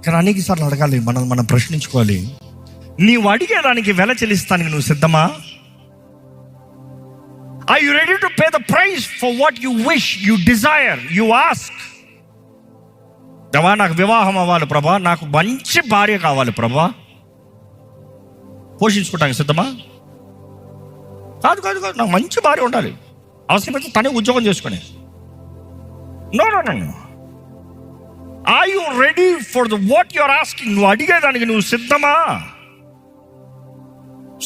కానీ అనేక సార్లు అడగాలి, మనం ప్రశ్నించుకోవాలి, నీవు అడిగేదానికి వెల చెల్లిస్తానికి నువ్వు సిద్ధమా? Are you ready to pay the price for what you wish, you desire, you ask? దేవా, నాకు వివాహం అవ్వాలి ప్రభా, నాకు మంచి భార్య కావాలి ప్రభా. పోషించుకోవటానికి సిద్ధమా? కాదు కాదు కాదు, నాకు మంచి భార్య ఉండాలి, అవసరమైతే తనే ఉద్యోగం చేసుకుని. No no no. Are you ready for the what you are asking? నువ్వు అడిగేదానికి నువ్వు సిద్ధమా?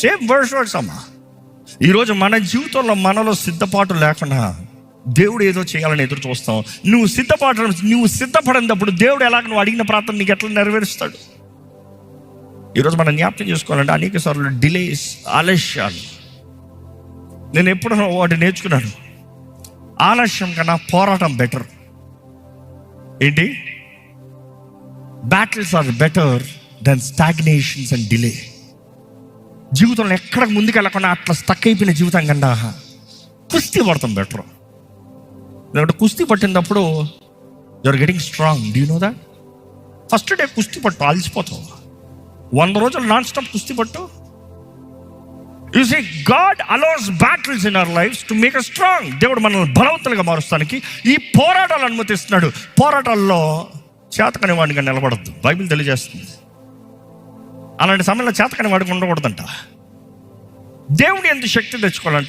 సేమ్ వర్డ్స్ అమ్మా. ఈరోజు మన జీవితంలో మనలో సిద్ధపాటు లేకుండా దేవుడు ఏదో చేయాలని ఎదురు చూస్తాం. నువ్వు సిద్ధపడినప్పుడు దేవుడు ఎలాగ నువ్వు అడిగిన ప్రార్థన నీకు ఎట్లా నెరవేరుస్తాడు? ఈరోజు మనం జ్ఞాపకం చేసుకోవాలంటే అనేక సార్లు డిలేస్, ఆలస్యాలు. నేను ఎప్పుడు వాటి నేర్చుకున్నాను, ఆలస్యం కన్నా పోరాటం బెటర్. ఏంటి? Battles are better than stagnations and delay. జీవితంలో ఎక్కడికి ముందుకు వెళ్ళకుండా అట్లా స్టక్ అయిపోయిన జీవితం కన్నా కుస్తీ పడతాం బెటర్. ఎందుకంటే కుస్తీ పట్టినప్పుడు you are getting strong. Do you know that? First day కుస్తీ పట్టు, అలసిపోతావు. 100 రోజులు నాన్ స్టాప్ కుస్తీ పట్టు. You see, God allows battles in our lifes to make us strong. దేవుడు మనల్ని బలవంతులుగా మారుస్తానికి ఈ పోరాటాలు అనుమతిస్తున్నాడు. పోరాటాల్లో చేతకని వాడిగా నిలబడద్దు, బైబిల్ తెలియజేస్తుంది. అలాంటి సమయంలో చేతకని వాడికి ఉండకూడదంట. దేవుని ఎంత శక్తి తెచ్చుకోవాలంటే